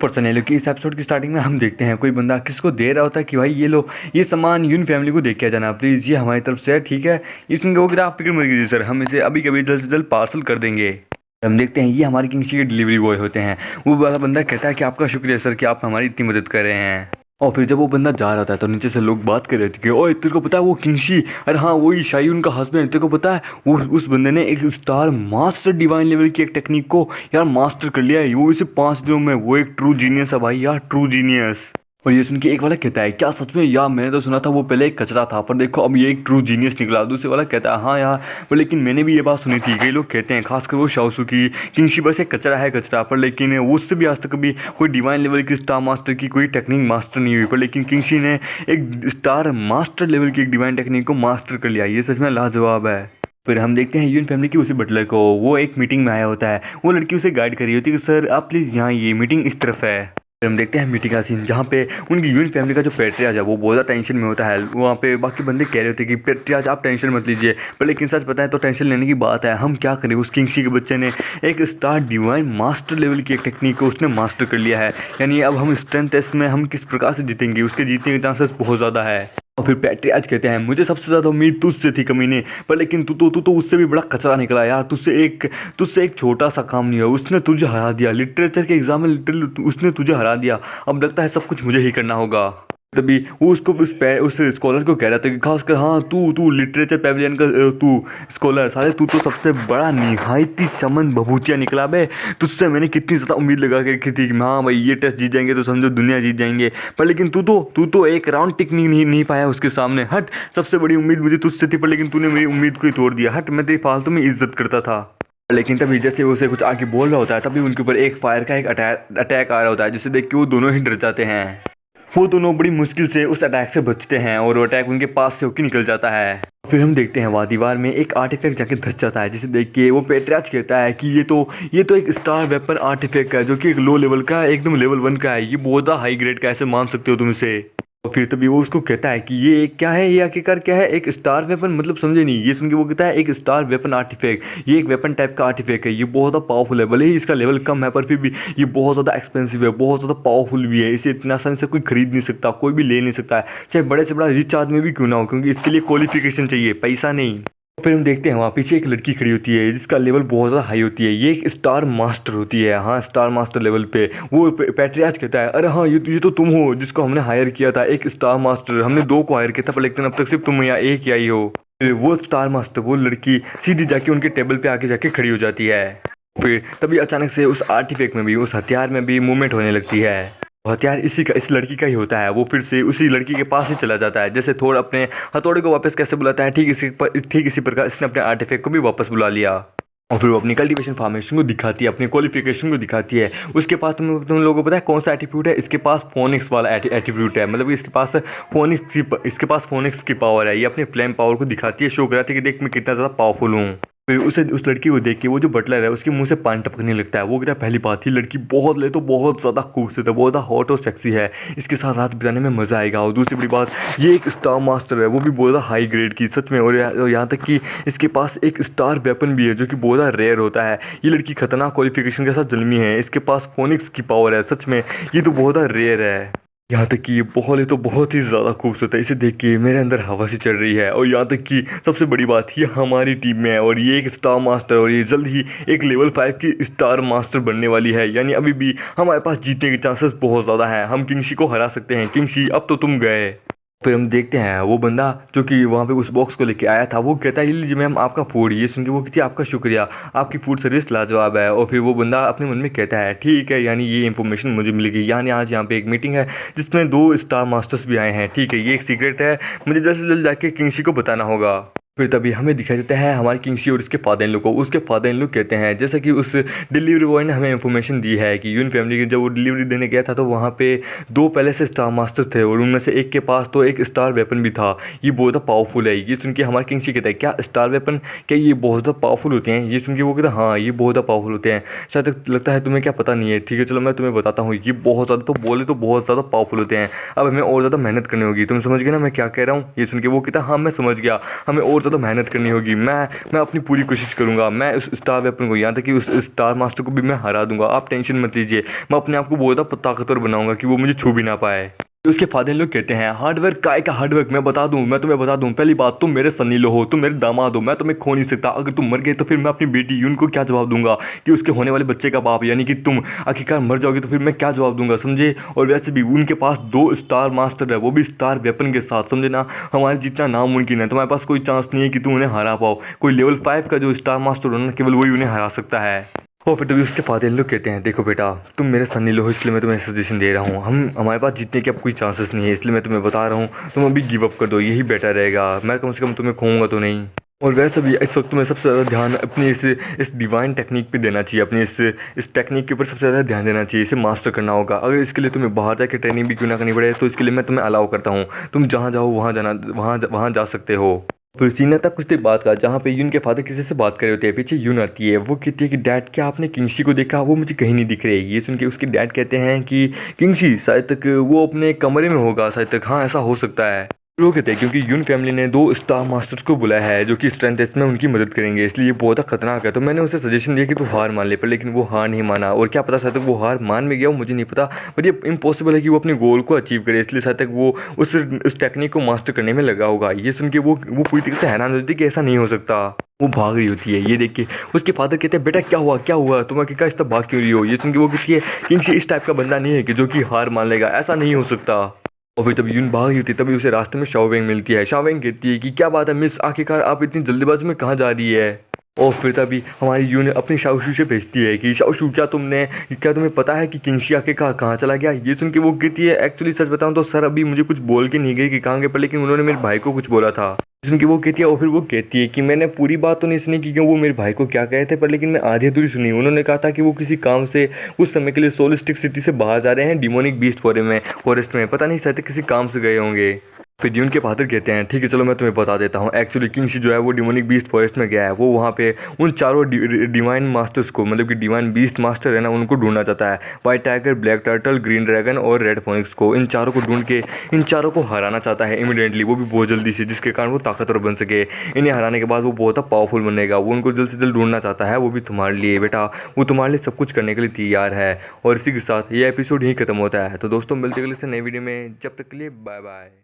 Person है, लेकिन इस एपिसोड की स्टार्टिंग में हम देखते हैं कोई बंदा किसको दे रहा होता है कि भाई ये लो, ये सामान यून फैमिली को देख के आ जाना प्लीज़, ये हमारी तरफ से है, ठीक है। इसमें वो आप फिक्र मत कीजिए सर, हम इसे अभी कभी जल्द से जल्द पार्सल कर देंगे। हम देखते हैं ये हमारे किंगशी के डिलीवरी बॉय होते हैं। वो वाला बंदा कहता है कि आपका शुक्रिया सर कि आप हमारी इतनी मदद कर रहे हैं। और फिर जब वो बंदा जा रहा था तो नीचे से लोग बात कर रहे थे कि ओए तेरे को पता है वो किंगशी, अरे हाँ वही शायून का हस्बैंड, तेरे को पता है वो उस बंदे ने एक स्टार मास्टर डिवाइन लेवल की एक टेक्निक को यार मास्टर कर लिया है, वो इसे 5 दिनों में। वो एक ट्रू जीनियस है भाई यार, ट्रू जीनियस। और ये सुन के एक वाला कहता है क्या सच में यार, मैंने तो सुना था वो पहले एक कचरा था, पर देखो अब ये एक ट्रू जीनियस निकला। दूसरे वाला कहता है हाँ यार, पर लेकिन मैंने भी ये बात सुनी थी, कई लोग कहते हैं खासकर वो शाओसू की किंगशी बस एक कचरा है कचरा, पर लेकिन उससे भी आज तक कभी कोई डिवाइन लेवल की स्टार मास्टर की कोई टेक्निक मास्टर नहीं हुई, पर लेकिन किंगशी ने एक स्टार मास्टर लेवल की एक डिवाइन टेक्निक को मास्टर कर लिया। ये सच में लाजवाब है। फिर हम देखते हैं यून फैमिली की उसी बटलर को, वो एक मीटिंग में आया होता है। वो लड़की उसे गाइड कर रही होती है कि सर आप प्लीज़ यहाँ, ये मीटिंग इस तरफ है। फिर हम देखते हैं मीटिंग का सीन, जहाँ पे उनकी यून फैमिली का जो पेट्रियाज है वो बहुत ज़्यादा टेंशन में होता है। वहाँ पे बाकी बंदे कह रहे होते हैं कि पेट्रियाज आप टेंशन मत लीजिए, पर लेकिन सच पता है तो टेंशन लेने की बात है, हम क्या करें। उस किंगशी के बच्चे ने एक स्टार डिवाइन मास्टर लेवल की एक टेक्निक को उसने मास्टर कर लिया है, यानी अब हम स्ट्रेंथ टेस्ट में हम किस प्रकार से जीतेंगे, उसके जीतने के चांसेस बहुत ज़्यादा है। और फिर पैट्रियाज कहते हैं मुझे सबसे ज़्यादा उम्मीद तुझसे थी कमीने, पर लेकिन तू तो उससे भी बड़ा कचरा निकला यार, तुझसे एक छोटा सा काम नहीं हुआ, उसने तुझे हरा दिया। लिटरेचर के एग्जाम में लिटरली उसने तुझे हरा दिया, अब लगता है सब कुछ मुझे ही करना होगा। तभी वो उसको उस स्कॉलर को कह रहा था कि खासकर हाँ तू लिटरेचर पैविलियन का तू स्कॉलर, साले तू तो सबसे बड़ा निहायती चमन बबूचिया निकला बे। तुझसे मैंने कितनी ज़्यादा उम्मीद लगा के रखी थी कि हाँ भाई ये टेस्ट जीत जाएंगे तो समझो दुनिया जीत जाएंगे, पर लेकिन तू तो एक राउंड टिक नहीं पाया उसके सामने। हट, सबसे बड़ी उम्मीद मुझे तुझसे थी, पर लेकिन तूने मेरी उम्मीद को ही तोड़ दिया। हट, मैं तेरी फालतू में इज्जत करता था। लेकिन तभी जैसे उसे कुछ आगे बोल रहा होता है तभी उनके ऊपर एक फायर का एक अटैक आ रहा होता है, जिसे देख के वो दोनों ही डर जाते हैं। वो दोनों बड़ी मुश्किल से उस अटैक से बचते हैं और वो अटैक उनके पास से होकर निकल जाता है। फिर हम देखते हैं वहाँ दीवार में एक आर्टिफैक्ट जाके धस जाता है, जिसे देख के वो पेट्रियाज कहता है कि ये तो एक स्टार वेपन आर्टिफैक्ट है, जो कि एक लो लेवल का है, एकदम लेवल 1 का है, ये बहुत हाई ग्रेड का, ऐसे मान सकते हो तुम इसे। और फिर तभी वो उसको कहता है कि ये क्या है, ये आखिरकार क्या है, एक स्टार वेपन, मतलब समझे नहीं। ये सुन के वो कहता है एक स्टार वेपन आर्टिफैक्ट, ये एक वेपन टाइप का आर्टिफैक्ट है, ये बहुत ज़्यादा पावरफुल है, भले ही इसका लेवल कम है पर फिर भी ये बहुत ज़्यादा एक्सपेंसिव है, बहुत ज़्यादा पावरफुल भी है, इसे इतना आसानी से कोई खरीद नहीं सकता, कोई भी ले नहीं सकता है, चाहे बड़े से बड़ा रिच आदमी भी क्यों ना हो, क्योंकि इसके लिए क्वालिफिकेशन चाहिए, पैसा नहीं। फिर हम देखते हैं वहाँ पीछे एक लड़की खड़ी होती है जिसका लेवल बहुत ज़्यादा हाई होती है, ये एक स्टार मास्टर होती है, हाँ स्टार मास्टर लेवल पे। वो पैट्रियाज कहता है अरे हाँ ये तो तुम हो जिसको हमने हायर किया था, एक स्टार मास्टर, हमने 2 को हायर किया था, पर लेकिन अब तक सिर्फ तुम यहाँ एक ही आई हो। फिर वो स्टार मास्टर, वो लड़की सीधी जाके उनके टेबल पे आके जाके खड़ी हो जाती है। फिर तभी अचानक से उस आर्टिफैक्ट में भी, उस हथियार में भी मूवमेंट होने लगती है। हथियार इस लड़की का ही होता है। वो फिर से उसी लड़की के पास ही चला जाता है, जैसे थोड़ा अपने हथौड़े को वापस कैसे बुलाता है, ठीक इसी प्रकार इसने अपने आर्टिफैक्ट को भी वापस बुला लिया। और फिर वो अपनी कल्टीवेशन फार्मेशन को दिखाती है, अपनी क्वालिफिकेशन को दिखाती है। उसके पास तुम लोगों को पता है कौन सा एटीट्यूड है, इसके पास फोनिक्स वाला एटीट्यूड है, मतलब इसके पास फोनिक्स की पावर है। ये अपने फ्लेम पावर को दिखाती है, शो कराती है कि देख मैं कितना ज़्यादा पावरफुल हूँ। फिर उस लड़की को देख के वो जो बटलर है उसके मुंह से पानी टपकने लगता है। वो कहता है पहली बात ही लड़की बहुत ज़्यादा खूबसूरत है, बहुत ज़्यादा हॉट और सेक्सी है, इसके साथ रात बिताने में मज़ा आएगा। और दूसरी बड़ी बात, ये एक स्टार मास्टर है, वो भी बहुत ज़्यादा हाई ग्रेड की सच में। और यहाँ तक कि इसके पास एक स्टार वेपन भी है जो कि बहुत ज़्यादा रेयर होता है। ये लड़की खतरनाक क्वालिफिकेशन के साथ जन्मी है, इसके पास फोनिक्स की पावर है, सच में ये तो बहुत ज़्यादा रेयर है। यहाँ तक कि ये बहुत ही ज़्यादा खूबसूरत है, इसे देख के मेरे अंदर हवा सी चढ़ रही है। और यहाँ तक कि सबसे बड़ी बात, ये हमारी टीम में है और ये एक स्टार मास्टर, और ये जल्द ही एक लेवल 5 की स्टार मास्टर बनने वाली है, यानी अभी भी हमारे पास जीतने के चांसेस बहुत ज़्यादा हैं, हम किंगशी को हरा सकते हैं। किंगशी अब तो तुम गए। फिर हम देखते हैं वो बंदा जो कि वहाँ पे उस बॉक्स को लेके आया था, वो कहता है लीजिए मैम आपका फूड। ये सुन के वो कहती है आपका शुक्रिया, आपकी फूड सर्विस लाजवाब है। और फिर वो बंदा अपने मन में कहता है ठीक है, यानी ये इन्फॉर्मेशन मुझे मिलेगी, यानी आज यहाँ पे एक मीटिंग है जिसमें 2 स्टार मास्टर्स भी आए हैं, ठीक है, ये एक सीक्रेट है, मुझे जल्द से जल्द जाके किंगशी को बताना होगा। फिर तभी हमें दिखाई देता है हमारे किंगशी और उसके फादर इन लोग को। उसके फादर इन लोग कहते हैं जैसा कि उस डिलीवरी बॉय ने हमें इन्फॉर्मेशन दी है कि यून फैमिली की जब वो डिलीवरी देने गया था तो वहाँ पे 2 पहले से स्टार मास्टर थे और उनमें से एक के पास तो एक स्टार वेपन भी था, ये बहुत ज़्यादा पावरफुल है। ये सुन के हमारे किंगशी कहता है क्या स्टार वेपन, क्या ये बहुत ज़्यादा पावरफुल होते हैं? ये सुन के वो कहता है हाँ ये बहुत ज़्यादा पावरफुल होते हैं, शायद लगता है तुम्हें क्या पता नहीं है, ठीक है चलो मैं तुम्हें बताता हूँ, ये बहुत ज़्यादा तो बहुत ज़्यादा पावरफुल होते हैं। अब हमें और ज़्यादा मेहनत करनी होगी, तुम समझ गए ना मैं क्या कह रहा हूँ? ये सुन के वो कहता है हाँ मैं समझ गया, हमें और ज़्यादा मेहनत करनी होगी। मैं अपनी पूरी कोशिश करूँगा, मैं उस स्टार वेपन को, यहाँ तक कि उस स्टार मास्टर को भी मैं हरा दूंगा। आप टेंशन मत लीजिए, मैं अपने आप को बहुत ज़्यादा ताकतवर बनाऊंगा कि वो मुझे छू भी ना पाए। तो उसके फादर लोग कहते हैं हार्डवर्क काय का हार्डवर्क, मैं तुम्हें बता दूं, पहली बात तुम मेरे सनी लो हो, तुम मेरे दामाद हो, मैं तुम्हें खो नहीं सकता। अगर तुम मर गए तो फिर मैं अपनी बेटी यून को क्या जवाब दूंगा कि उसके होने वाले बच्चे का बाप यानी कि तुम आखिरकार मर जाओगे तो फिर मैं क्या जवाब दूंगा, समझे। और वैसे भी उनके पास 2 स्टार मास्टर है, वो भी स्टार वेपन के साथ, समझे ना। हमारे जितना नामुमकिन है, तुम्हारे पास कोई चांस नहीं है कि तुम उन्हें हरा पाओ। कोई लेवल 5 का जो स्टार मास्टर हो ना, केवल वही उन्हें हरा सकता है। और फिर तभी उसके फादर लोग कहते हैं देखो बेटा, तुम मेरे सन लो हो, इसलिए मैं तुम्हें सजेशन दे रहा हूँ। हमारे पास जीतने के अब कोई चांसेस नहीं है, इसलिए मैं तुम्हें बता रहा हूँ तुम अभी गिव अप कर दो, यही बेटर रहेगा। मैं कम से कम तुम्हें खोऊंगा तो नहीं। और वैसे भी इस वक्त तुम्हें सबसे ज़्यादा ध्यान अपनी इस डिवाइन टेक्निक पे देना चाहिए, अपनी इस टेक्निक के ऊपर सबसे ज़्यादा ध्यान देना चाहिए। इसे मास्टर करना होगा। अगर इसके लिए तुम्हें बाहर जाके ट्रेनिंग भी क्यों ना करनी पड़े, तो इसके लिए मैं तुम्हें अलाउ करता हूँ। तुम जहाँ जाओ वहाँ जा सकते हो। फिर सीन तक कुछ देर बाद का, जहाँ पे यून के फादर किसी से बात कर रहे होते हैं। पीछे यून आती है, वो कहती है कि डैड क्या आपने किंगशी को देखा, वो मुझे कहीं नहीं दिख रही। ये सुन के उसके डैड कहते हैं कि किंगशी शायद तक वो अपने कमरे में होगा, शायद तक, हाँ ऐसा हो सकता है। वो कहते हैं क्योंकि यून फैमिली ने 2 स्टार मास्टर्स को बुलाया है जो कि स्ट्रेंथ टेस्ट में उनकी मदद करेंगे, इसलिए ये बहुत खतरनाक है। तो मैंने उसे सजेशन दिया कि तू हार मान ले, पर लेकिन वो हार नहीं माना। और क्या पता शायद तक वो हार मान भी गया हो, मुझे नहीं पता, बट ये इम्पॉसिबल है कि वो अपने गोल को अचीव करे, इसलिए शायद तक वो उस टेक्निक को मास्टर करने में लगा होगा। ये सुन के वो पूरी तरीके से हैरान हो जाती है कि ऐसा नहीं हो सकता। वो भाग रही होती है, ये देख के उसके फादर कहते हैं बेटा क्या हुआ तुम आखिरकार इस तरह भाग क्यों रही हो। ये सुन के वो कहती है किंगशी इस टाइप का बंदा नहीं है कि जो कि हार मान लेगा, ऐसा नहीं हो सकता। और फिर तब यून भाग रही होती है, तभी उसे रास्ते में शाओवेंग मिलती है। शाओवेंग कहती है कि क्या बात है मिस, आखिरकार आप इतनी जल्दीबाजी में कहाँ जा रही है। और फिर तभी हमारी यून अपनी शाओशू से भेजती है कि शाओशू क्या तुम्हें पता है कि किंगशी आखिरकार कहाँ चला गया। ये सुन के वो कहती है एक्चुअली सच बताऊँ तो सर अभी मुझे कुछ बोल के नहीं गई कि कहाँ गए, पर लेकिन उन्होंने मेरे भाई को कुछ बोला था। सुन के वो कहती है, और फिर वो कहती है कि मैंने पूरी बात तो नहीं सुनी कि वो मेरे भाई को क्या कहे थे, पर लेकिन मैं आधी अधूरी सुनी। उन्होंने कहा था कि वो किसी काम से उस समय के लिए सोलिस्टिक सिटी से बाहर जा रहे हैं, डिमोनिक बीस्ट फॉरेस्ट में, पता नहीं शायद किसी काम से गए होंगे। फिर यून के फादर कहते हैं ठीक है चलो मैं तुम्हें बता देता हूँ। एक्चुअली किंगशी जो है वो डिमोनिक बीस्ट फॉरेस्ट में गया है, वो वहाँ पे उन चारों डिवाइन मास्टर्स को, मतलब कि डिवाइन बीस्ट मास्टर है ना, उनको ढूंढना चाहता है। White tiger, black turtle, green dragon और रेड फोनिक्स को, इन चारों को ढूंढ के इन चारों को हराना चाहता है इमीडिएटली, वो भी बहुत जल्दी से, जिसके कारण वो ताकतवर बन सके। इन्हें हराने के बाद वो बहुत पावरफुल बनेगा। वो उनको जल्द से जल्द ढूंढना चाहता है, वो भी तुम्हारे लिए बेटा, वो तुम्हारे लिए सब कुछ करने के लिए तैयार है। और इसी के साथ ये एपिसोड ही खत्म होता है। तो दोस्तों मिलते हैं अगले से नई वीडियो में, जब तक के लिए बाय बाय।